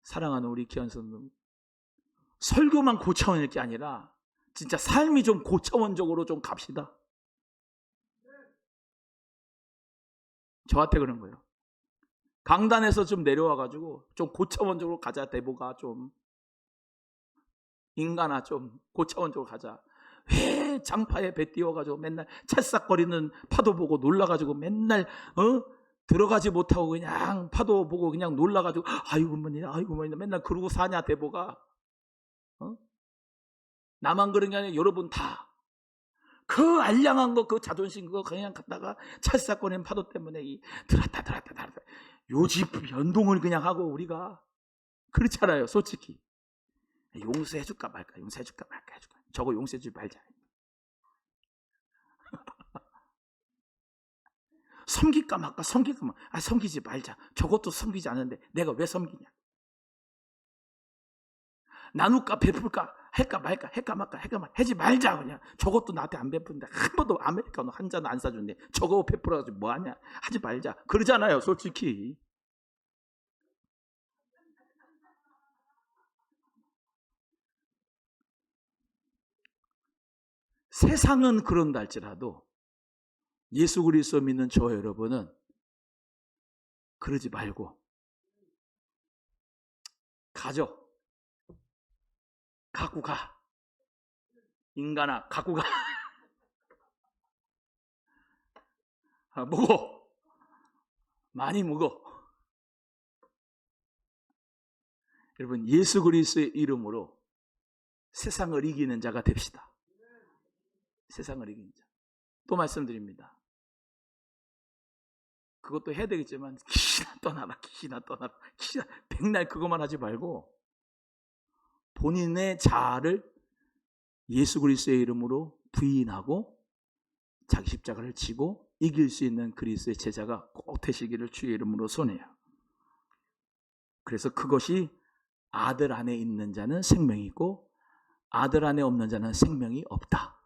사랑하는 우리 귀한 성도, 설교만 고차원일 게 아니라 진짜 삶이 좀 고차원적으로 좀 갑시다. 저한테 그런 거예요. 강단에서 좀 내려와가지고 좀 고차원적으로 가자. 대보가 좀 인간아, 좀 고차원적으로 가자. 왜 장파에 배 띄워가지고 맨날 찰싹거리는 파도 보고 놀라가지고 맨날 들어가지 못하고 그냥 파도 보고 그냥 놀라가지고 아이고 뭐냐 맨날 그러고 사냐 대보가. 나만 그런 게 아니라 여러분 다 그 알량한 거, 그 자존심 그거 그냥 갖다가 찰싹거리는 파도 때문에 들었다 요집 연동을 그냥 하고 우리가 그렇잖아요. 솔직히 용서해줄까 말까 저거 용서해주지 말자. 섬길까 말까, 섬길까 말까. 아, 섬기지 말자. 저것도 섬기지 않는데 내가 왜 섬기냐. 나눌까 베풀까, 할까 말까, 할까 말까, 할까 말까, 하지 말자. 그냥 저것도 나한테 안 베푸는데 한 번도 아메리카노 한 잔 안 사준대. 저거 베풀어가지고 뭐하냐. 하지 말자. 그러잖아요, 솔직히. 세상은 그런다 할지라도 예수 그리스도 믿는 저 여러분은 그러지 말고 가져. 갖고 가. 인간아, 갖고 가. 먹어. 많이 먹어. 여러분, 예수 그리스도의 이름으로 세상을 이기는 자가 됩시다. 세상을 이기는 자. 또 말씀드립니다. 그것도 해야 되겠지만 귀신아 떠나라, 귀신아 떠나라, 귀신아. 백날 그것만 하지 말고 본인의 자아를 예수 그리스도의 이름으로 부인하고 자기 십자가를 지고 이길 수 있는 그리스도의 제자가 꼭 되시기를 주의 이름으로 소원해요. 그래서 그것이 아들 안에 있는 자는 생명이 있고 아들 안에 없는 자는 생명이 없다.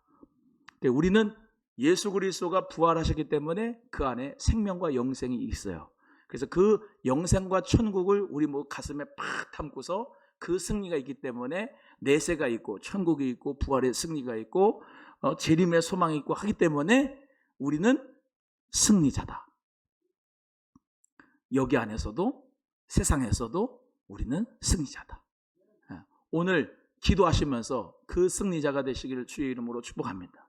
우리는 예수 그리스도가 부활하셨기 때문에 그 안에 생명과 영생이 있어요. 그래서 그 영생과 천국을 우리 가슴에 팍 담고서 그 승리가 있기 때문에 내세가 있고 천국이 있고 부활의 승리가 있고 재림의 소망이 있고 하기 때문에 우리는 승리자다. 여기 안에서도 세상에서도 우리는 승리자다. 오늘 기도하시면서 그 승리자가 되시기를 주의 이름으로 축복합니다.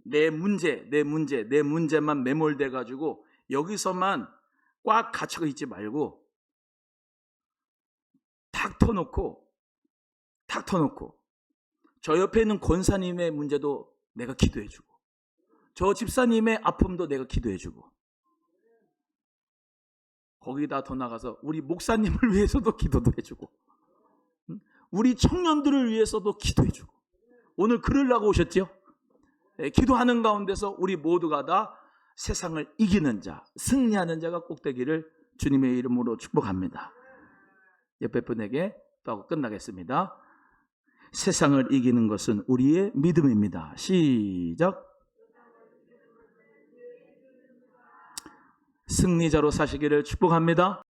내 문제만 매몰돼 가지고 여기서만 꽉 갇혀 있지 말고 탁 터놓고 저 옆에 있는 권사님의 문제도 내가 기도해주고 저 집사님의 아픔도 내가 기도해주고 거기다 더 나가서 우리 목사님을 위해서도 기도도 해주고 우리 청년들을 위해서도 기도해주고 오늘 그러려고 오셨죠? 기도하는 가운데서 우리 모두가 다 세상을 이기는 자, 승리하는 자가 꼭 되기를 주님의 이름으로 축복합니다. 옆에 분에게 또 하고 끝나겠습니다. 세상을 이기는 것은 우리의 믿음입니다. 시작. 승리자로 사시기를 축복합니다.